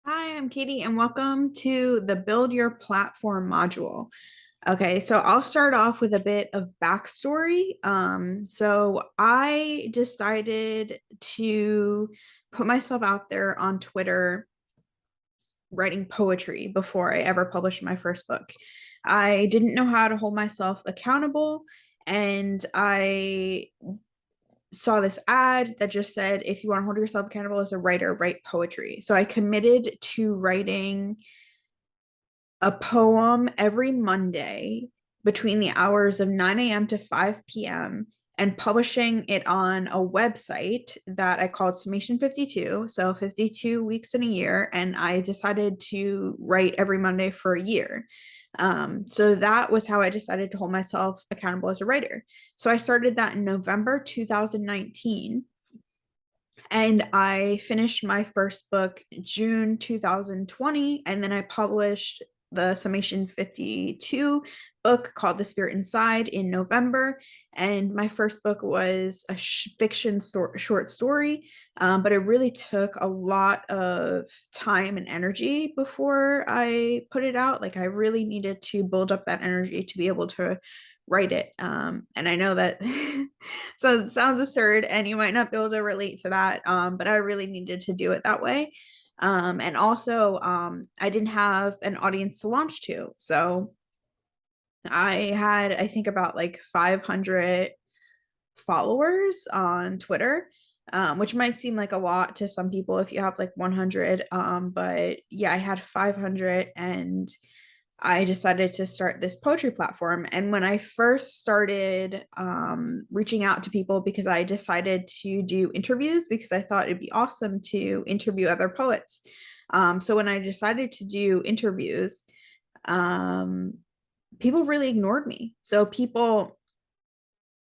Hi, I'm Katie, and welcome to the Build Your Platform module. Okay, so I'll start off with a bit of backstory. So I decided to put myself out there on Twitter writing poetry before I ever published my first book. I didn't know how to hold myself accountable, and I saw this ad that just said, if you want to hold yourself accountable as a writer, write poetry. So I committed to writing a poem every Monday between the hours of 9 a.m. to 5 p.m. and publishing it on a website that I called Summation 52. So 52 weeks in a year. And I decided to write every Monday for a year. So that was how I decided to hold myself accountable as a writer. So I started that in November 2019 and I finished my first book June 2020, and then I published the Summation 52 book called The Spirit Inside in November. And my first book was a fiction short story, but it really took a lot of time and energy before I put it out. Like, I really needed to build up that energy to be able to write it. And I know that so it sounds absurd and you might not be able to relate to that. But I really needed to do it that way. And also, I didn't have an audience to launch to. So I had, I think, about like 500 followers on Twitter, which might seem like a lot to some people if you have like 100. But yeah, I had 500, and I decided to start this poetry platform. And when I first started reaching out to people, because I decided to do interviews because I thought it'd be awesome to interview other poets. So when I decided to do interviews, um, people really ignored me. So people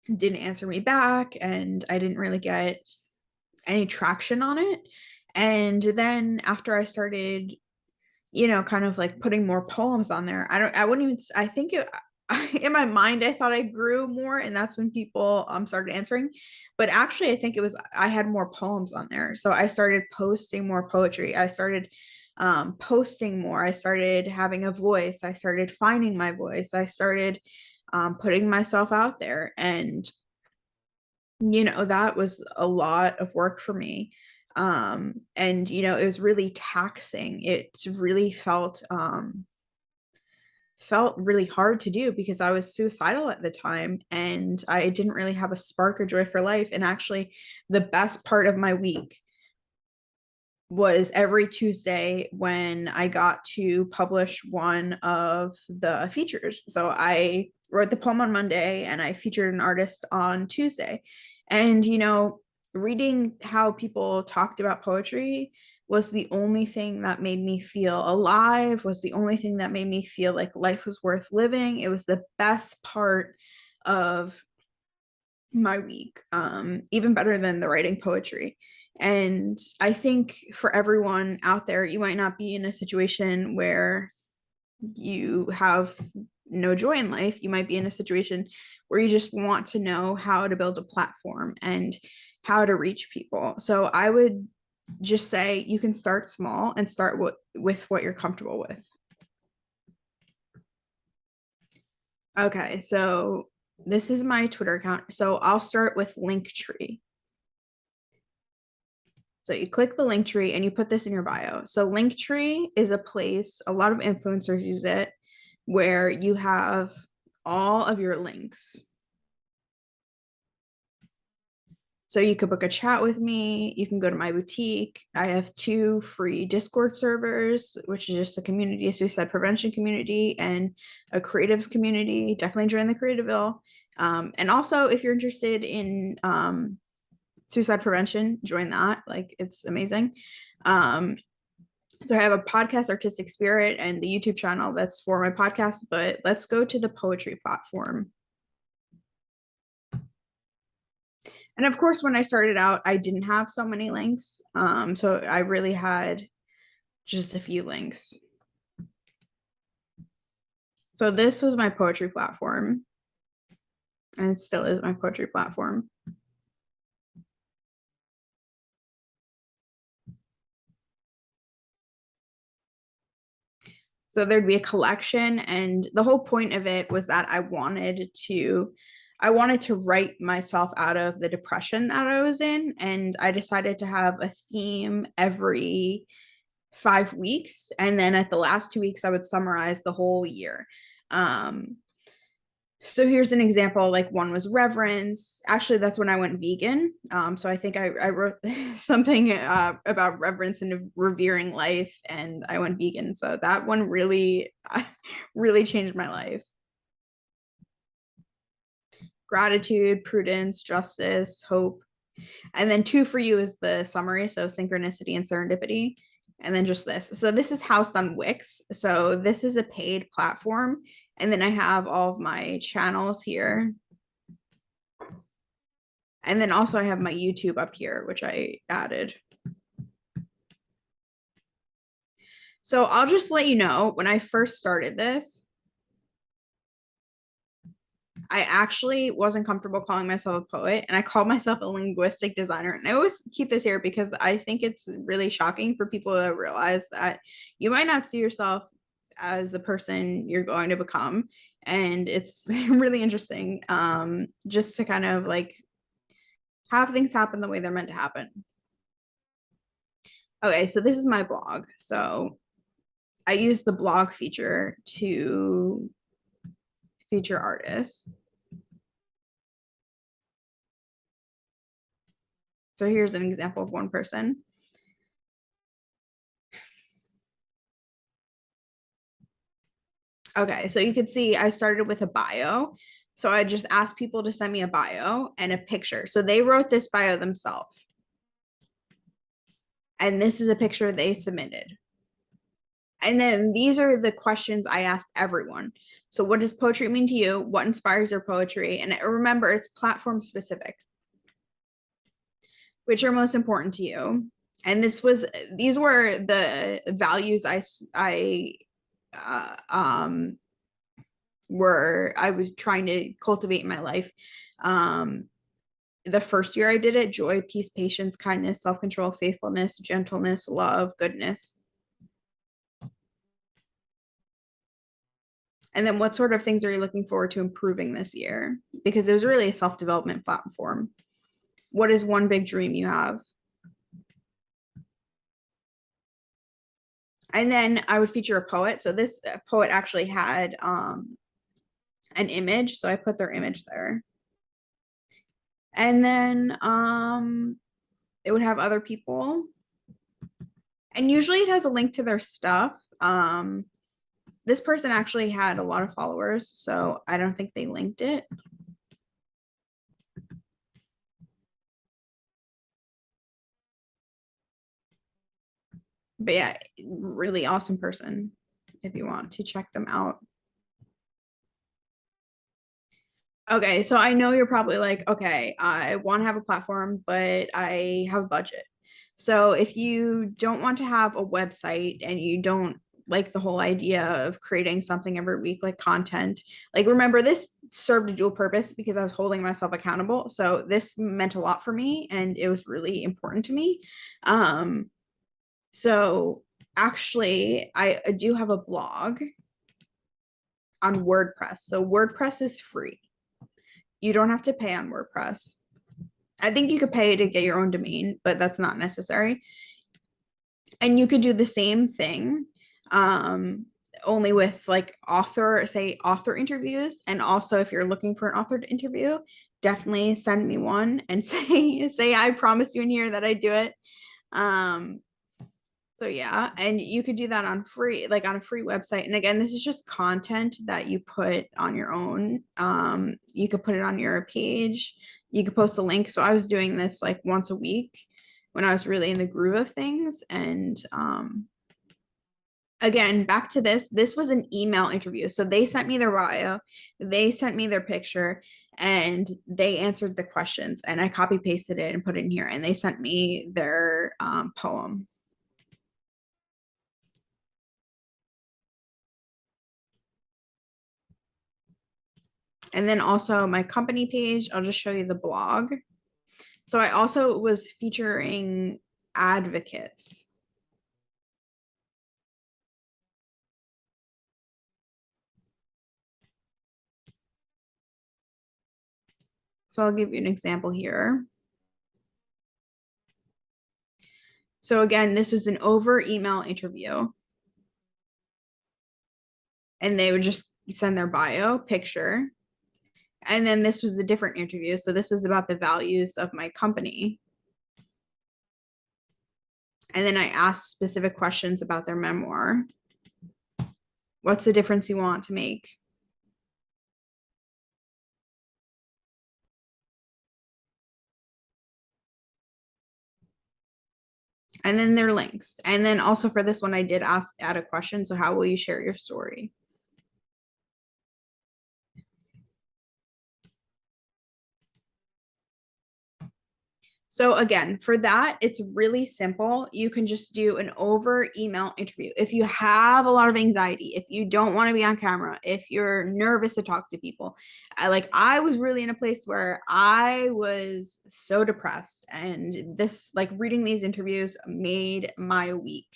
didn't answer me back, and I didn't really get any traction on it. And then after I started kind of like putting more poems on there. I wouldn't even, I think it, in my mind, I thought I grew more, and that's when people started answering. But actually, I think it was, I had more poems on there. So I started posting more poetry. I started posting more. I started having a voice. I started finding my voice. I started putting myself out there. And, that was a lot of work for me. And it was really taxing. It really felt really hard to do because I was suicidal at the time and I didn't really have a spark of joy for life. And actually, the best part of my week was every Tuesday when I got to publish one of the features. So I wrote the poem on Monday and I featured an artist on Tuesday. And, reading how people talked about poetry was the only thing that made me feel alive, was the only thing that made me feel like life was worth living. It was the best part of my week, even better than the writing poetry. And I think for everyone out there, you might not be in a situation where you have no joy in life. You might be in a situation where you just want to know how to build a platform and how to reach people. So I would just say you can start small and start with what you're comfortable with. Okay, so this is my Twitter account. So I'll start with Linktree. So you click the link tree and you put this in your bio. So Linktree is a place, a lot of influencers use it, where you have all of your links. So you could book a chat with me. You can go to my boutique. I have 2 free Discord servers, which is just a community, a suicide prevention community, and a creatives community. Definitely join the Creativeville. And also, if you're interested in suicide prevention, join that. Like, it's amazing. Um, so I have a podcast, Artistic Spirit, and the YouTube channel that's for my podcast. But let's go to the poetry platform. And of course, when I started out, I didn't have so many links. So I really had just a few links. So this was my poetry platform, and it still is my poetry platform. So there'd be a collection, and the whole point of it was that I wanted to write myself out of the depression that I was in, and I decided to have a theme every 5 weeks, and then at the last 2 weeks I would summarize the whole year. um so here's an example. Like, one was reverence. Actually, that's when I went vegan. So I think I wrote something about reverence and revering life, and I went vegan. So that one really, really changed my life. Gratitude, prudence, justice, hope. And then two for you is the summary. So synchronicity and serendipity. And then just this. So this is housed on Wix. So this is a paid platform. And then I have all of my channels here. And then also I have my YouTube up here, which I added. So I'll just let you know, when I first started this, I actually wasn't comfortable calling myself a poet, and I called myself a linguistic designer. And I always keep this here because I think it's really shocking for people to realize that you might not see yourself as the person you're going to become. And it's really interesting, just to kind of like have things happen the way they're meant to happen. Okay, so this is my blog. So I use the blog feature to feature artists. So here's an example of one person. Okay, so you could see I started with a bio. So I just asked people to send me a bio and a picture. So they wrote this bio themselves. And this is a picture they submitted. And then these are the questions I asked everyone. So what does poetry mean to you? What inspires your poetry? And remember, it's platform specific. Which are most important to you? And these were the values uh, um I was trying to cultivate in my life. The first year I did it: joy, peace, patience, kindness, self-control, faithfulness, gentleness, love, goodness. And then what sort of things are you looking forward to improving this year? Because it was really a self-development platform. What is one big dream you have? And then I would feature a poet. So this poet actually had an image, so I put their image there. And then it would have other people, and usually it has a link to their stuff. This person actually had a lot of followers, so I don't think they linked it. But yeah, really awesome person if you want to check them out. Okay, so I know you're probably like, okay, I want to have a platform, but I have a budget. So if you don't want to have a website and you don't like the whole idea of creating something every week, like content, like, remember, this served a dual purpose because I was holding myself accountable. So this meant a lot for me and it was really important to me. Um, so actually, I do have a blog on WordPress. So WordPress is free. You don't have to pay on WordPress. I think you could pay to get your own domain, but that's not necessary. And you could do the same thing, only with like author interviews. And also, if you're looking for an author to interview, definitely send me one and say I promised you in here that I do it. Um, so yeah, and you could do that on a free website. And again, this is just content that you put on your own. You could put it on your page. You could post a link. So I was doing this like once a week when I was really in the groove of things. And again, back to this. This was an email interview. So they sent me their bio, they sent me their picture, and they answered the questions. And I copy pasted it and put it in here. And they sent me their poem. And then also my company page, I'll just show you the blog. So I also was featuring advocates. So I'll give you an example here. So again, this was an over email interview, and they would just send their bio picture. And then this was a different interview. So this was about the values of my company. And then I asked specific questions about their memoir. What's the difference you want to make? And then their links. And then also for this one, I did add a question. So how will you share your story? So again, for that, it's really simple. You can just do an over email interview. If you have a lot of anxiety, if you don't want to be on camera, if you're nervous to talk to people, I was really in a place where I was so depressed, and this like reading these interviews made my week.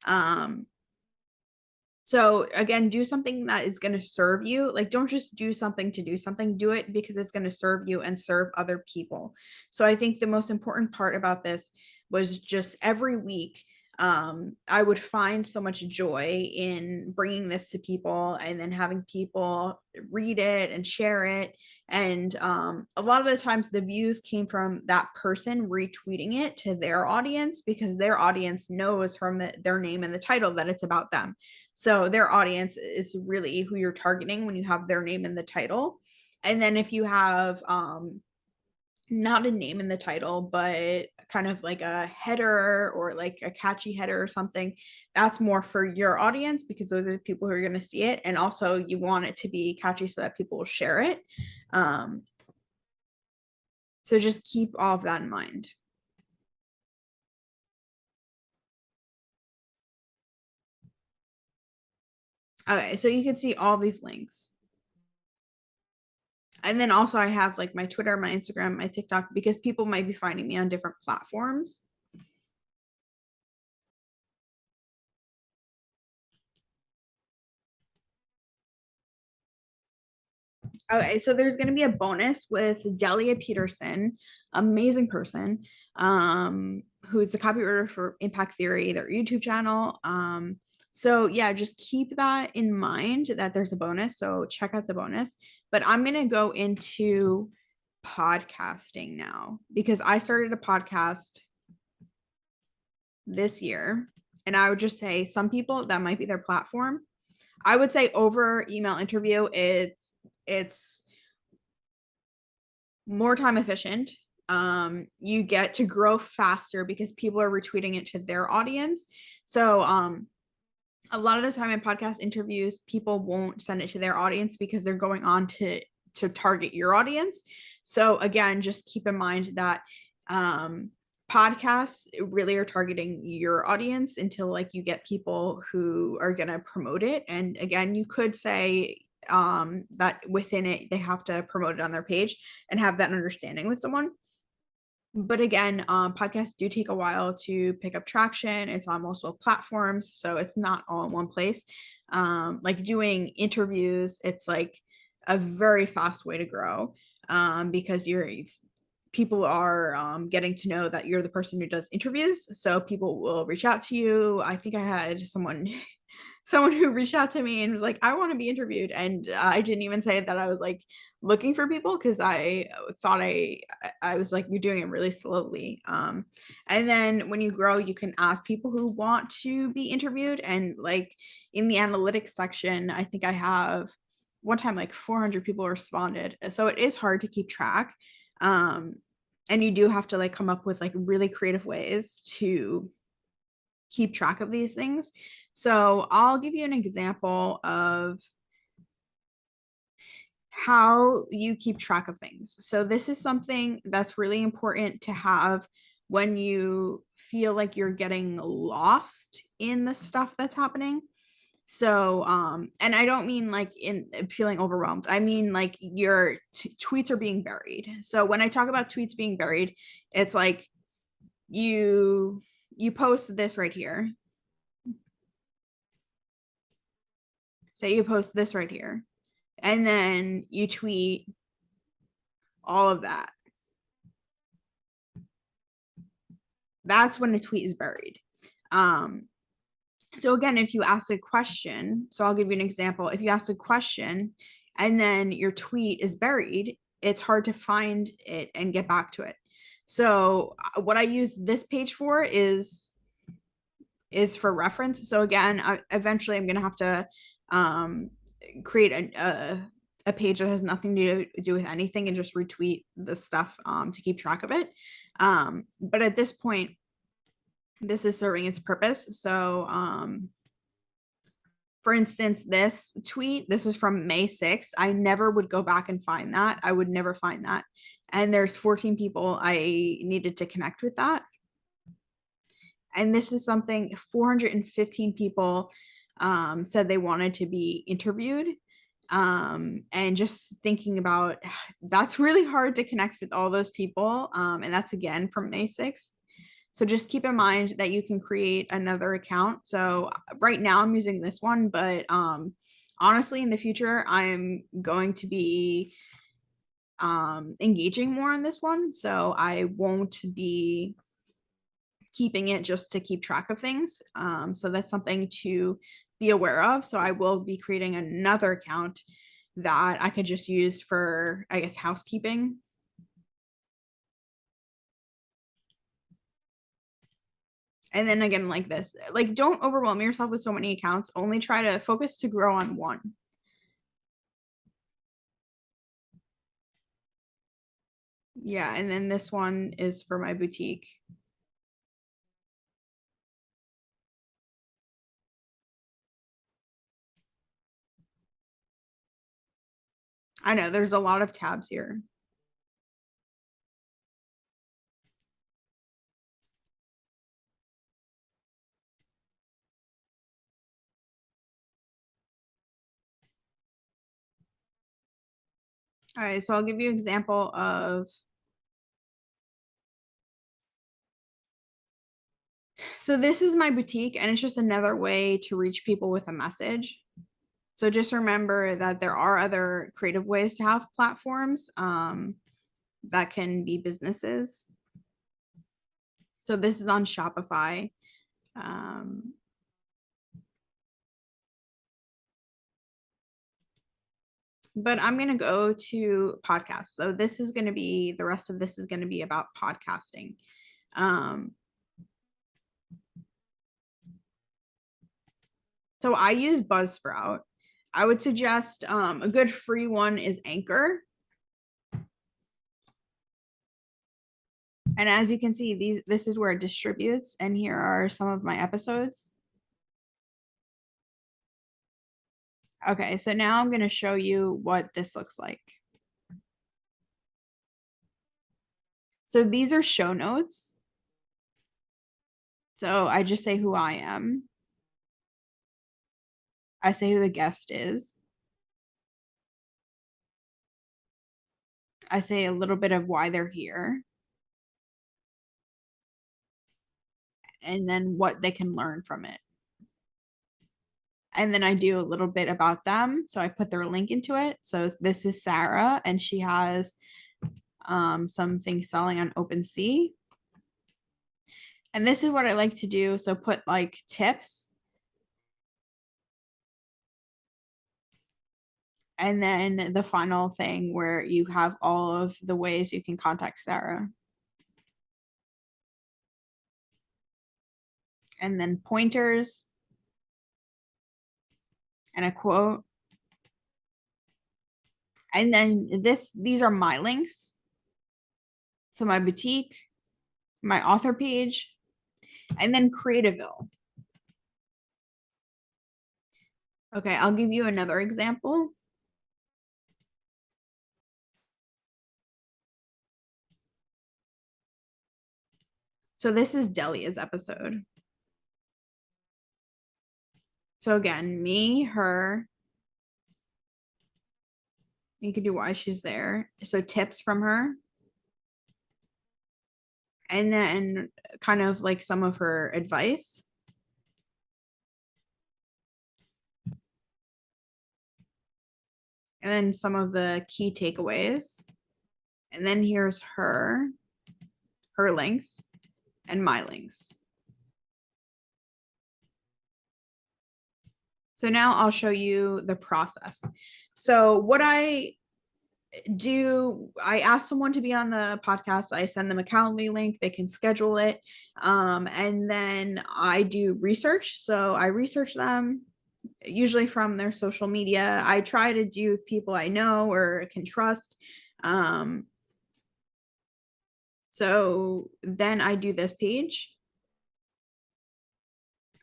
Um, so again, do something that is going to serve you. Like, don't just do something to do something, do it because it's going to serve you and serve other people. So I think the most important part about this was just every week, I would find so much joy in bringing this to people and then having people read it and share it. And a lot of the times the views came from that person retweeting it to their audience because their audience knows from their name and the title that it's about them. So their audience is really who you're targeting when you have their name in the title. And then if you have not a name in the title, but kind of like a header or like a catchy header or something, that's more for your audience because those are the people who are going to see it. And also you want it to be catchy so that people will share it. Um, so just keep all of that in mind. Okay, so you can see all these links. And then also I have like my Twitter, my Instagram, my TikTok, because people might be finding me on different platforms. Okay, so there's going to be a bonus with Delia Peterson, amazing person, who's the copywriter for Impact Theory, their YouTube channel. So yeah, just keep that in mind that there's a bonus. So check out the bonus. But I'm going to go into podcasting now because I started a podcast this year. And I would just say some people that might be their platform. I would say over email interview, it's more time efficient. You get to grow faster because people are retweeting it to their audience. So a lot of the time in podcast interviews, people won't send it to their audience because they're going on to target your audience. So again, just keep in mind that podcasts really are targeting your audience until like you get people who are going to promote it. And again, you could say that within it they have to promote it on their page and have that understanding with someone. But again, podcasts do take a while to pick up traction. It's on multiple platforms, so it's not all in one place. Like doing interviews, it's like a very fast way to grow because people are getting to know that you're the person who does interviews. So people will reach out to you. I think I had someone who reached out to me and was like, I want to be interviewed. And I didn't even say that I was like looking for people because I thought I was like, you're doing it really slowly. And then when you grow, you can ask people who want to be interviewed. And like in the analytics section, I think I have one time like 400 people responded. So it is hard to keep track. Um, and you do have to like come up with like really creative ways to keep track of these things. So I'll give you an example of how you keep track of things. So this is something that's really important to have when you feel like you're getting lost in the stuff that's happening. So and I don't mean like in feeling overwhelmed. I mean like your tweets are being buried. So when I talk about tweets being buried, it's like you post this right here. Say you post this right here, and then you tweet all of that. That's when a tweet is buried. So again, if you ask a question, so I'll give you an example. If you ask a question and then your tweet is buried, it's hard to find it and get back to it. So what I use this page for is for reference. So again, eventually I'm going to have to create a page that has nothing to do with anything and just retweet the stuff to keep track of it. But at this point, this is serving its purpose. So for instance, this tweet, this was from May 6th. I never would go back and find that. I would never find that. And there's 14 people I needed to connect with that. And this is something 415 people said they wanted to be interviewed. And just thinking about that's really hard to connect with all those people. And that's again from May 6th. So just keep in mind that you can create another account. So right now I'm using this one, but honestly, in the future, I'm going to be engaging more on this one. So I won't be keeping it just to keep track of things. So that's something to be aware of. So I will be creating another account that I could just use for, I guess, housekeeping. And then again, like this, like don't overwhelm yourself with so many accounts. Only try to focus to grow on one. Yeah, and then this one is for my boutique. I know there's a lot of tabs here. All right, so I'll give you an example of, so this is my boutique and it's just another way to reach people with a message. So just remember that there are other creative ways to have platforms that can be businesses. So this is on Shopify. But I'm going to go to podcasts. So this is going to be, the rest of this is going to be about podcasting. So I use Buzzsprout. I would suggest a good free one is Anchor. And as you can see, this is where it distributes. And here are some of my episodes. Okay, so now I'm going to show you what this looks like. So these are show notes. So I just say who I am. I say who the guest is. I say a little bit of why they're here. And then what they can learn from it. And then I do a little bit about them. So I put their link into it. So this is Sarah, and she has some things selling on OpenSea. And this is what I like to do. So put like tips. And then the final thing where you have all of the ways you can contact Sarah. And then pointers and a quote. And then these are my links. So my boutique, my author page, and then Creativeville. Okay, I'll give you another example. So this is Delia's episode. So again, me, her. You could do why she's there. So tips from her. And then kind of like some of her advice. And then some of the key takeaways. And then here's her links and my links. So now I'll show you the process. So what I do, I ask someone to be on the podcast. I send them a Calendly link. They can schedule it. And then I do research. So I research them usually from their social media. I try to do people I know or can trust. So then I do this page.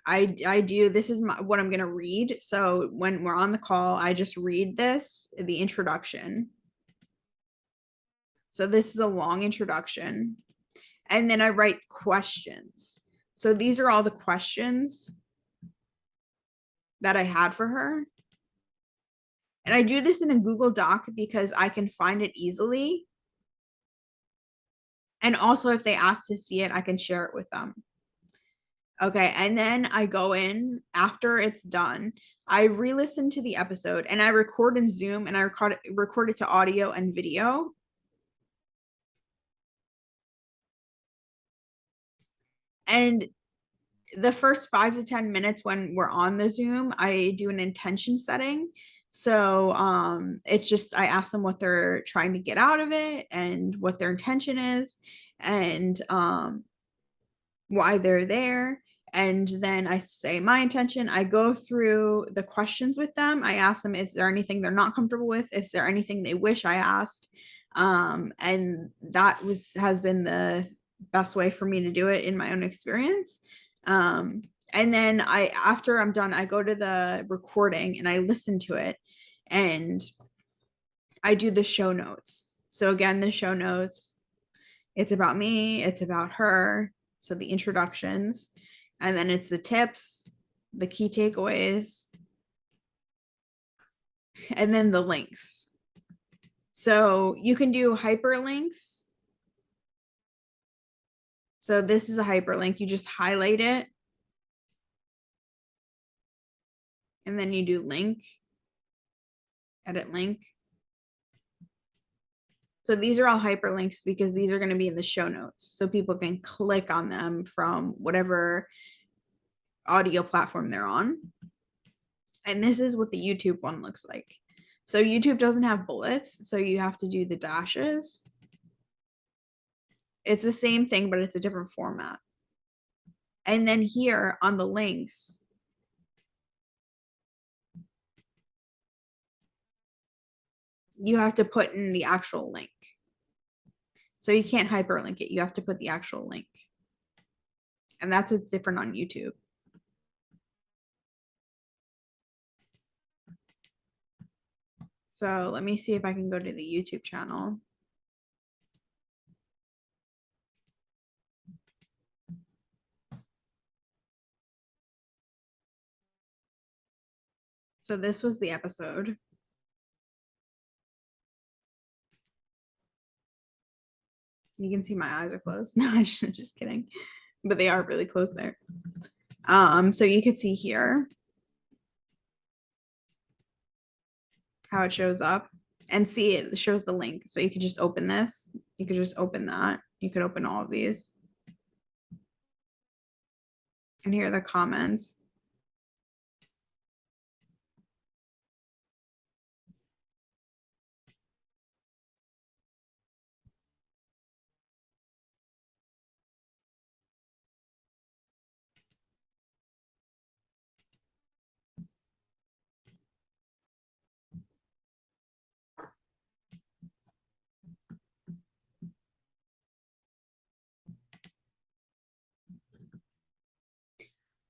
I do, this is what I'm going to read. So when we're on the call, I just read this, the introduction. So this is a long introduction. And then I write questions. So these are all the questions that I had for her. And I do this in a Google Doc because I can find it easily. And also, if they ask to see it, I can share it with them. Okay. And then I go in after it's done. I re-listen to the episode and I record in Zoom and I record it to audio and video. And the first 5 to 10 minutes when we're on the Zoom, I do an intention setting. So it's just I ask them what they're trying to get out of it and what their intention is and why they're there. And then I say my intention. I go through the questions with them. I ask them, is there anything they're not comfortable with? Is there anything they wish I asked? And that has been the best way for me to do it in my own experience. And then after I'm done, I go to the recording and I listen to it and I do the show notes. So again, the show notes, it's about me, it's about her. So the introductions, and then it's the tips, the key takeaways, and then the links. So you can do hyperlinks. So this is a hyperlink. You just highlight it. And then you do link, edit link. So these are all hyperlinks because these are going to be in the show notes. So people can click on them from whatever audio platform they're on. And this is what the YouTube one looks like. So YouTube doesn't have bullets, so you have to do the dashes. It's the same thing, but it's a different format. And then here on the links, you have to put in the actual link. So you can't hyperlink it. You have to put the actual link. And that's what's different on YouTube. So let me see if I can go to the YouTube channel. So this was the episode. You can see my eyes are closed. No, I'm just kidding. But they are really close there. So you could see here how it shows up and see it shows the link. So you could just open this. You could just open that. You could open all of these. And here are the comments.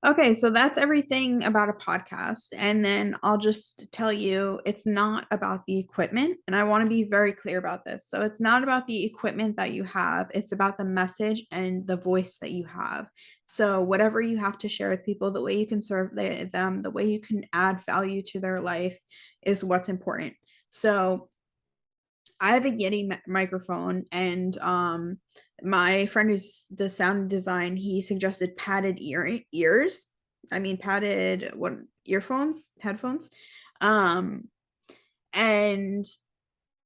Okay, so that's everything about a podcast. And then I'll just tell you it's not about the equipment. And I want to be very clear about this. So it's not about the equipment that you have, it's about the message and the voice that you have. So whatever you have to share with people, the way you can serve them, the way you can add value to their life is what's important. So I have a Yeti microphone, and my friend who's the sound design, he suggested padded ears. I mean padded what earphones, headphones. Um, and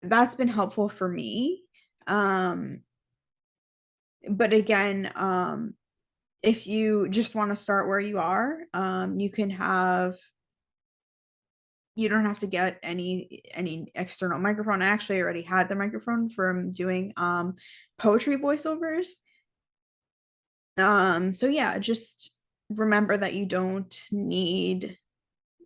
that's been helpful for me. Um, but again, if you just want to start where you are, you can have, you don't have to get any external microphone. I actually already had the microphone from doing poetry voiceovers. So yeah, just remember that you don't need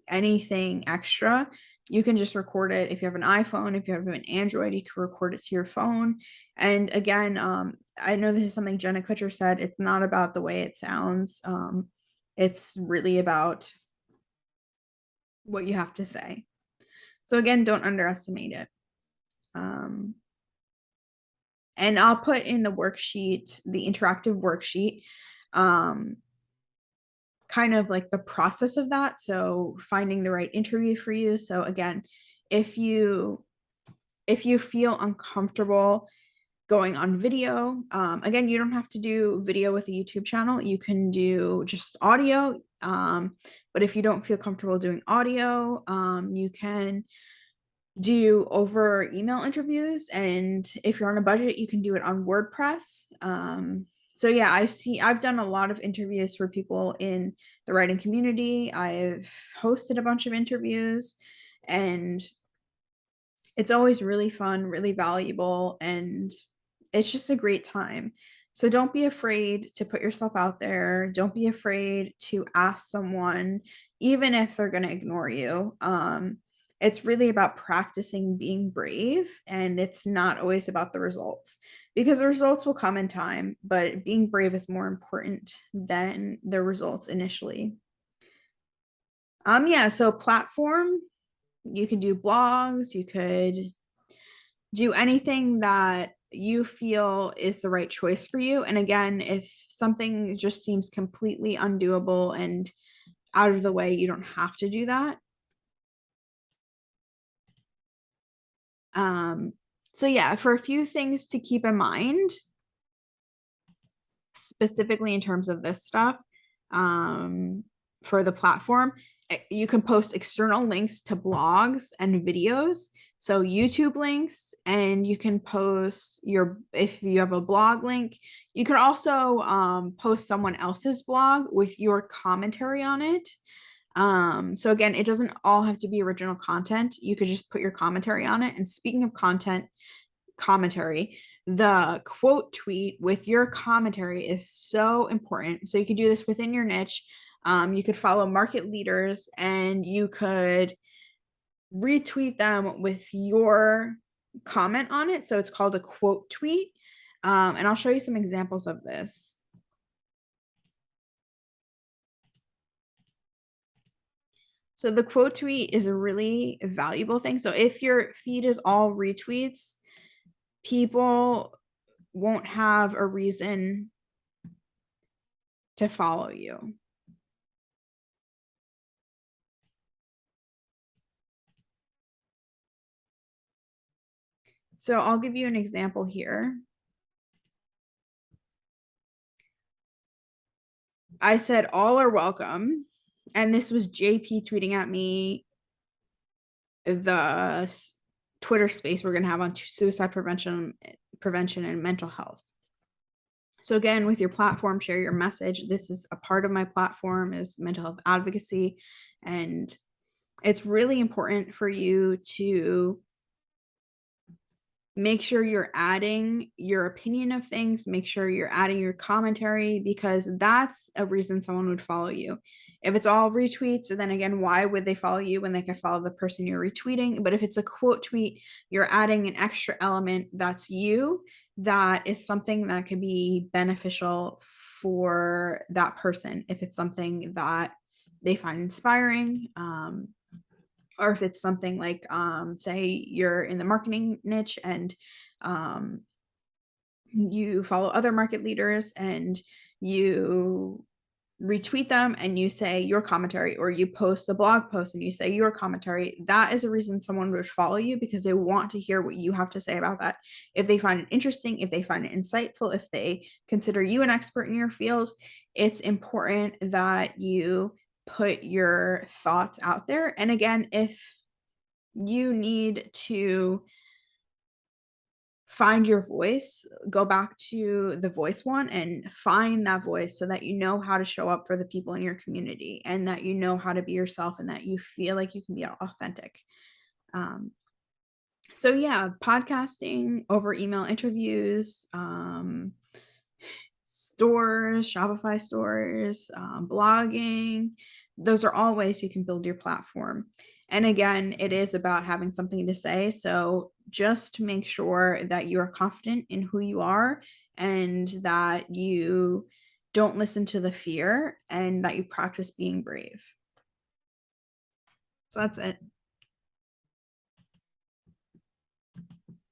anything extra. You can just record it. If you have an iPhone, if you have an Android, you can record it to your phone. And again, I know this is something Jenna Kutcher said. It's not about the way it sounds. It's really about what you have to say. So again, don't underestimate it. Um, and I'll put in the worksheet, the interactive worksheet, um, kind of like the process of that. So finding the right interview for you. So again, if you feel uncomfortable going on video, again, you don't have to do video with a YouTube channel. You can do just audio. But if you don't feel comfortable doing audio, you can do over email interviews. And if you're on a budget, you can do it on WordPress. So yeah, I've done a lot of interviews for people in the writing community. I've hosted a bunch of interviews, and it's always really fun, really valuable, and it's just a great time. So don't be afraid to put yourself out there. Don't be afraid to ask someone, even if they're going to ignore you. It's really about practicing being brave, and it's not always about the results, because the results will come in time, but being brave is more important than the results initially. Yeah, so platform, you can do blogs, you could do anything that you feel is the right choice for you. And again, if something just seems completely undoable and out of the way, you don't have to do that. So yeah, for a few things to keep in mind, specifically in terms of this stuff, for the platform, you can post external links to blogs and videos. So YouTube links, and you can post your, if you have a blog link, you can also post someone else's blog with your commentary on it. So again, it doesn't all have to be original content. You could just put your commentary on it. And speaking of content, commentary, the quote tweet with your commentary is so important. So you could do this within your niche. You could follow market leaders, and you could retweet them with your comment on it. So it's called a quote tweet. And I'll show you some examples of this. So the quote tweet is a really valuable thing. So if your feed is all retweets, people won't have a reason to follow you. So I'll give you an example here. I said all are welcome, and this was JP tweeting at me the Twitter space we're going to have on suicide prevention and mental health. So again, with your platform, share your message. This is a part of my platform, is mental health advocacy, and it's really important for you to make sure you're adding your opinion of things, make sure you're adding your commentary, because that's a reason someone would follow you. If it's all retweets, then again, why would they follow you when they could follow the person you're retweeting? But if it's a quote tweet, you're adding an extra element that's you, that is something that could be beneficial for that person if it's something that they find inspiring. Or if it's something like, say you're in the marketing niche, and you follow other market leaders, and you retweet them and you say your commentary, or you post a blog post and you say your commentary, that is a reason someone would follow you, because they want to hear what you have to say about that. If they find it interesting, if they find it insightful, if they consider you an expert in your field, it's important that you put your thoughts out there. And again, if you need to find your voice, go back to the voice one and find that voice so that you know how to show up for the people in your community and that you know how to be yourself and that you feel like you can be authentic. Um, so yeah, podcasting over email interviews, stores, Shopify stores, blogging, those are all ways you can build your platform. And again, it is about having something to say. So just make sure that you are confident in who you are and that you don't listen to the fear and that you practice being brave. So that's it.